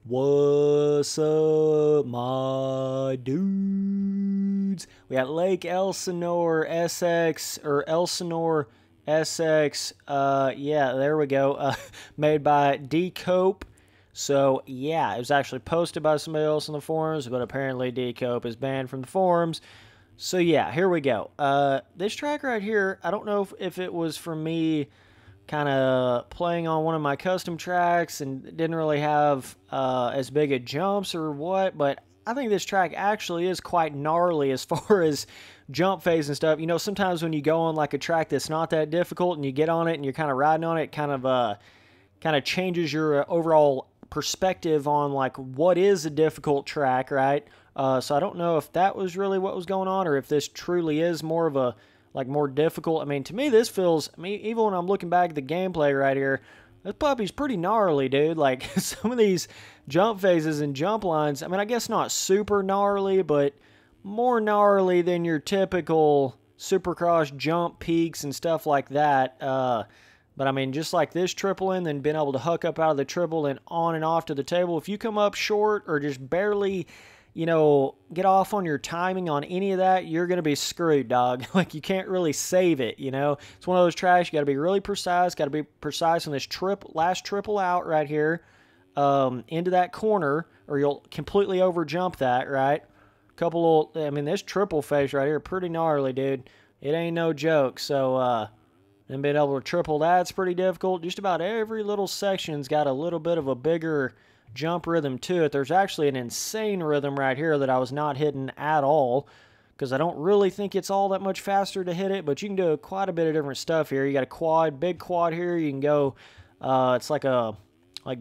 What's up, my dudes? We got Lake Elsinore SX, or Elsinore SX, yeah, there we go, made by D Cope. So, yeah, it was actually posted by somebody else on the forums, but apparently D Cope is banned from the forums. So, yeah, here we go. This track right here, I don't know if it was for me kind of playing on one of my custom tracks and didn't really have as big a jumps or what, but I think this track actually is quite gnarly as far as jump phase and stuff. You know, sometimes when you go on like a track that's not that difficult and you get on it and you're kind of riding on it, it kind of changes your overall perspective on like what is a difficult track, right? So I don't know if that was really what was going on or if this truly is more of a more difficult. I mean, to me, this feels, even when I'm looking back at the gameplay right here, this puppy's pretty gnarly, dude. Like, some of these jump phases and jump lines, I guess not super gnarly, but more gnarly than your typical Supercross jump peaks and stuff like that. But, just like this triple in, then being able to huck up out of the triple and on and off to the table, if you come up short or just barely get off on your timing on any of that, you're going to be screwed, dog. Like, you can't really save it, It's one of those tracks, you got to be really precise, got to be precise on this last triple out right here, into that corner, or you'll completely overjump that, right? Couple little, this triple phase right here, pretty gnarly, dude. It ain't no joke, so, then being able to triple that's pretty difficult. Just about every little section's got a little bit of a bigger jump rhythm to it. There's actually an insane rhythm right here that I was not hitting at all, because I don't really think it's all that much faster to hit it, but you can do quite a bit of different stuff here. You got a quad, big quad here. You can go, it's like a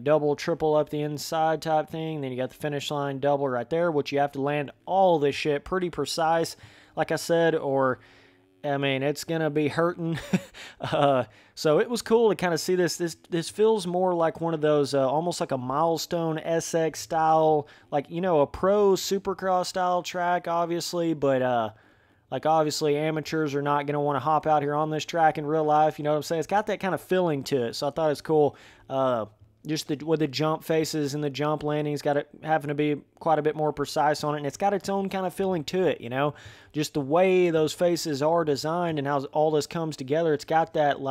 double, triple up the inside type thing. Then you got the finish line double right there, which you have to land all this shit pretty precise, like I said, or it's going to be hurting. So it was cool to kind of see this. This feels more like one of those, almost like a milestone SX style, a pro Supercross style track, obviously. But, obviously amateurs are not going to want to hop out here on this track in real life. You know what I'm saying? It's got that kind of feeling to it. So I thought it's cool. Just with the jump faces and the jump landings, having to be quite a bit more precise on it, and it's got its own kind of feeling to it, just the way those faces are designed and how all this comes together. It's got that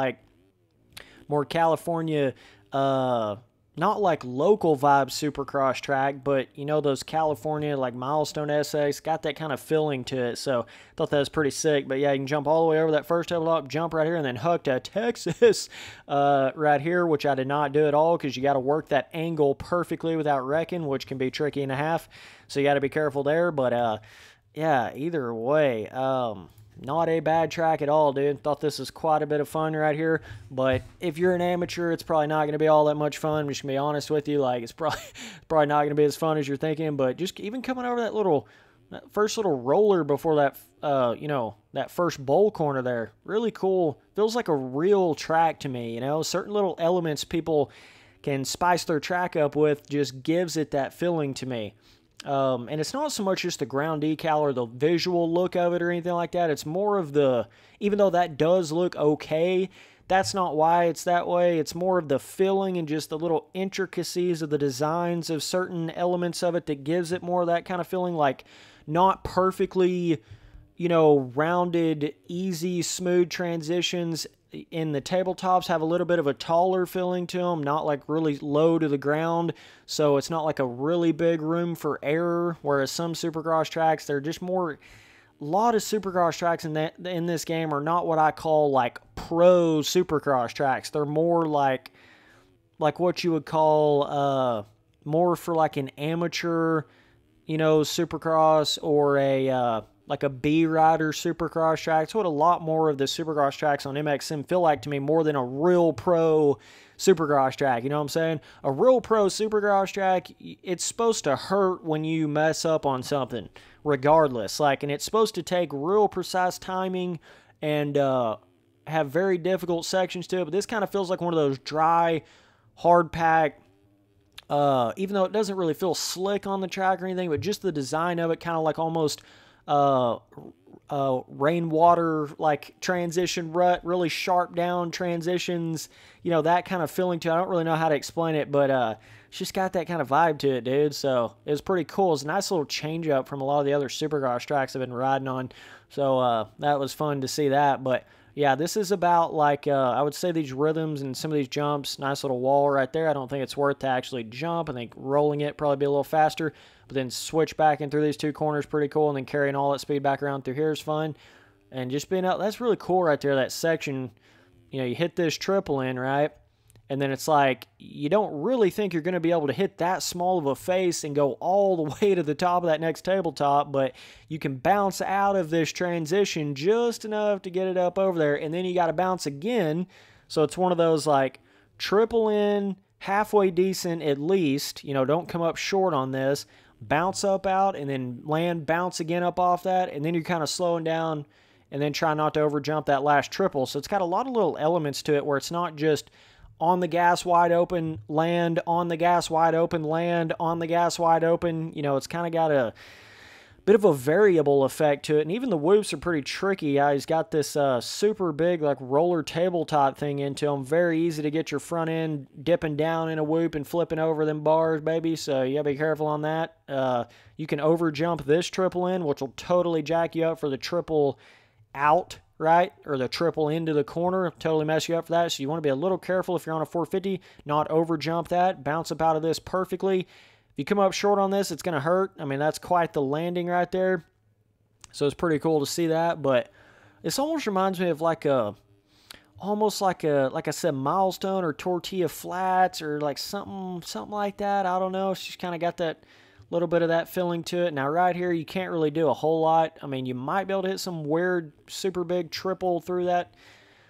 more California, not like local vibe Supercross track, but those California milestone SX, got that kind of feeling to it. So I thought that was pretty sick. But yeah, you can jump all the way over that first level up, jump right here, and then hook to Texas right here, which I did not do at all, because you got to work that angle perfectly without wrecking, which can be tricky and a half. So you got to be careful there. But yeah, either way, not a bad track at all, dude. Thought this was quite a bit of fun right here. But if you're an amateur, it's probably not going to be all that much fun. I'm just going to be honest with you. It's probably not going to be as fun as you're thinking. But just even coming over that first little roller before that, that first bowl corner there, really cool. Feels like a real track to me, Certain little elements people can spice their track up with just gives it that feeling to me. And it's not so much just the ground decal or the visual look of it or anything like that. It's more of even though that does look okay, that's not why it's that way. It's more of the feeling and just the little intricacies of the designs of certain elements of it that gives it more of that kind of feeling, like not perfectly, rounded, easy, smooth transitions in the tabletops have a little bit of a taller feeling to them, not really low to the ground, so it's not like a really big room for error, whereas some Supercross tracks, they're just more, a lot of Supercross tracks in this game are not what I call pro Supercross tracks. They're more like what you would call more for an amateur, Supercross, or a a B-Rider Supercross track. It's what a lot more of the Supercross tracks on MXM feel like to me, more than a real pro Supercross track. You know what I'm saying? A real pro Supercross track, it's supposed to hurt when you mess up on something, regardless. And it's supposed to take real precise timing and have very difficult sections to it. But this kind of feels like one of those dry, hard-packed, even though it doesn't really feel slick on the track or anything, but just the design of it, kind of almost rainwater like transition rut, really sharp down transitions, you know, that kind of feeling to it. I don't really know how to explain it, but it's just got that kind of vibe to it, dude. So it was pretty cool. It's a nice little change up from a lot of the other supercross tracks I've been riding on. So that was fun to see that. But yeah, this is about like, I would say these rhythms and some of these jumps, nice little wall right there. I don't think it's worth to actually jump. I think rolling it probably be a little faster, but then switch back in through these two corners, pretty cool. And then carrying all that speed back around through here is fun. And just being out, that's really cool right there, that section. You know, you hit this triple in, right? And then it's like, you don't really think you're going to be able to hit that small of a face and go all the way to the top of that next tabletop, but you can bounce out of this transition just enough to get it up over there, and then you got to bounce again. So it's one of those like triple in, halfway decent at least, you know, don't come up short on this, bounce up out, and then land, bounce again up off that, and then you're kind of slowing down, and then try not to over jump that last triple. So it's got a lot of little elements to it where it's not just on the gas wide open, land, on the gas wide open, land, on the gas wide open. You know, it's kind of got a bit of a variable effect to it. And even the whoops are pretty tricky. He's got this super big like roller tabletop thing into them. Very easy to get your front end dipping down in a whoop and flipping over them bars, baby. So you got to be careful on that. You can over jump this triple in, which will totally jack you up for the triple out, right? Or the triple into the corner, totally mess you up for that. So you want to be a little careful if you're on a 450, not over jump that, bounce up out of this perfectly. If you come up short on this, it's going to hurt. I mean, that's quite the landing right there. So it's pretty cool to see that, but this almost reminds me of like almost like I said, milestone or tortilla flats or like something like that. I don't know. It's just kind of got that little bit of that feeling to it. Now right here, you can't really do a whole lot. I mean, you might be able to hit some weird, super big triple through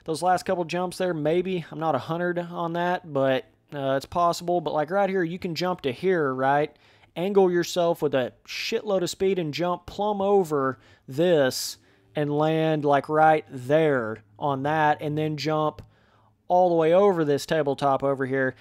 those last couple jumps there. Maybe. I'm not 100 on that, but it's possible. But like right here, you can jump to here, right? Angle yourself with a shitload of speed and jump plumb over this and land like right there on that, and then jump all the way over this tabletop over here.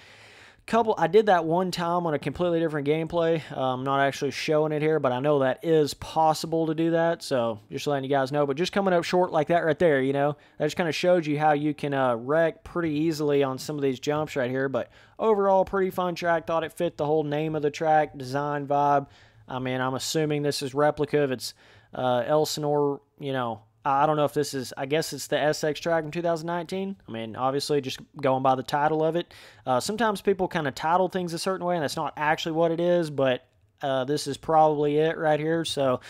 I did that one time on a completely different gameplay. I'm not actually showing it here, but I know that is possible to do that, so just letting you guys know. But just coming up short like that right there, you know, that just kind of shows you how you can wreck pretty easily on some of these jumps right here. But overall, pretty fun track. Thought it fit the whole name of the track, design, vibe. I mean, I'm assuming this is replica of its Elsinore, you know. I don't know if this is, I guess it's the SX track in 2019. I mean, obviously, just going by the title of it. Sometimes people kind of title things a certain way, and that's not actually what it is, but this is probably it right here. So,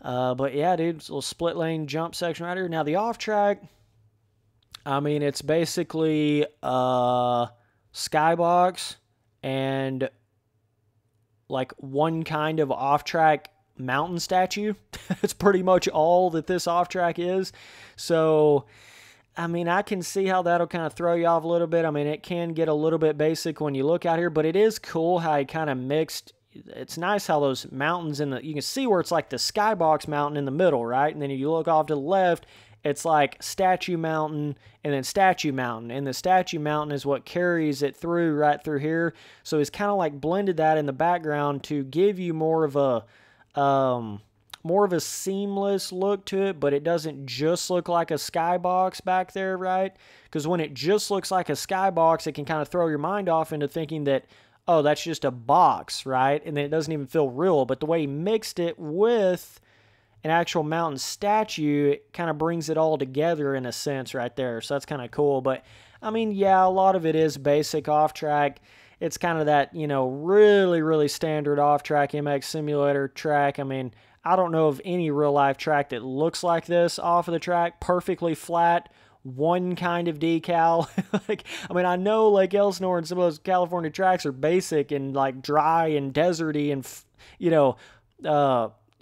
but yeah, dude, it's a little split lane jump section right here. Now, the off track, I mean, it's basically skybox and like one kind of off track mountain statue. It's pretty much all that this off track is. So I mean, I can see how that'll kind of throw you off a little bit. I mean, it can get a little bit basic when you look out here, but it is cool how he kind of mixed. It's nice how those mountains you can see where it's like the skybox mountain in the middle, right? And then if you look off to the left, it's like statue mountain and then statue mountain. And the statue mountain is what carries it through right through here. So he's kind of like blended that in the background to give you more of a seamless look to it, but it doesn't just look like a skybox back there, right? Because when it just looks like a skybox, it can kind of throw your mind off into thinking that, oh, that's just a box, right? And then it doesn't even feel real. But the way he mixed it with an actual mountain statue, it kind of brings it all together in a sense right there. So that's kind of cool. But, I mean, yeah, a lot of it is basic off-track. It's kind of that, you know, really, really standard off-track MX simulator track. I mean, I don't know of any real-life track that looks like this off of the track. Perfectly flat, one kind of decal. Like, I mean, I know like Elsinore and some of those California tracks are basic and like dry and deserty and, you know,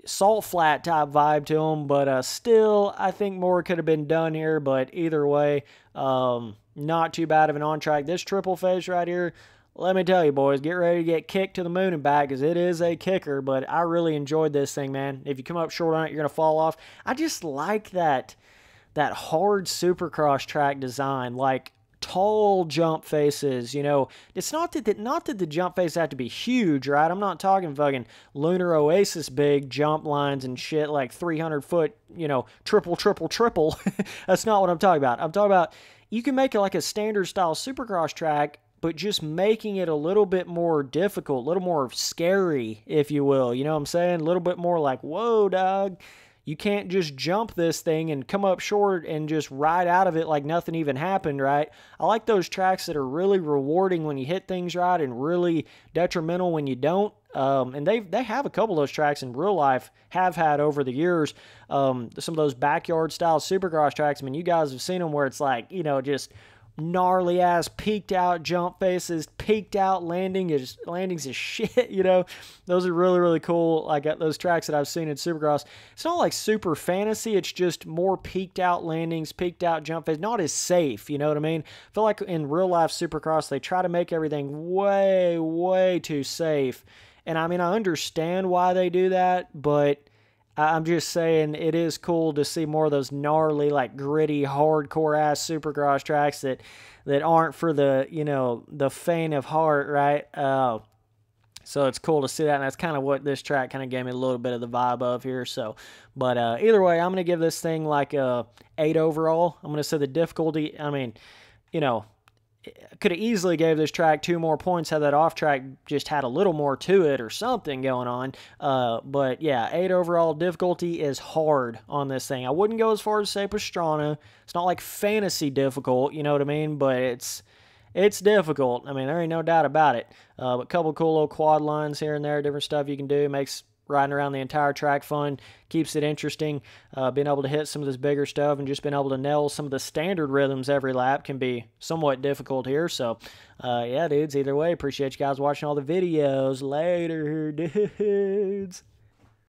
salt flat type vibe to them, but still, I think more could have been done here. But either way, not too bad of an on-track. This triple face right here, let me tell you, boys, get ready to get kicked to the moon and back, because it is a kicker. But I really enjoyed this thing, man. If you come up short on it, you're going to fall off. I just like that hard supercross track design. Like, tall jump faces. You know, it's not that the jump faces have to be huge, right? I'm not talking fucking Lunar Oasis big jump lines and shit like 300-foot, you know, triple. That's not what I'm talking about. I'm talking about you can make it like a standard style Supercross track, but just making it a little bit more difficult, a little more scary, if you will. You know what I'm saying? A little bit more like, whoa, dog. You can't just jump this thing and come up short and just ride out of it like nothing even happened, right? I like those tracks that are really rewarding when you hit things right and really detrimental when you don't. And they have a couple of those tracks in real life, have had over the years. Some of those backyard style Supercross tracks. I mean, you guys have seen them where it's like, you know, just gnarly ass peaked out jump faces, peaked out landings is shit, you know. Those are really, really cool. Like those tracks that I've seen in Supercross. It's not like super fantasy, it's just more peaked out landings, peaked out jump face, not as safe, you know what I mean? I feel like in real life Supercross they try to make everything way, way too safe. And I mean, I understand why they do that, but I'm just saying it is cool to see more of those gnarly, like gritty, hardcore ass Supercross tracks that aren't for the, you know, the faint of heart, right? So it's cool to see that, and that's kind of what this track kind of gave me a little bit of the vibe of here. So, but either way, I'm gonna give this thing like a 8 overall. I'm gonna say the difficulty. I mean, you know, could have easily gave this track 2 more points had that off track just had a little more to it or something going on. But yeah, 8 overall. Difficulty is hard on this thing. I wouldn't go as far as say Pastrana. It's not like fantasy difficult, you know what I mean? But it's difficult. I mean, there ain't no doubt about it. But a couple cool little quad lines here and there, different stuff you can do. Makes riding around the entire track fun, keeps it interesting. Being able to hit some of this bigger stuff and just being able to nail some of the standard rhythms every lap can be somewhat difficult here. So, yeah, dudes, either way, appreciate you guys watching all the videos. Later, dudes.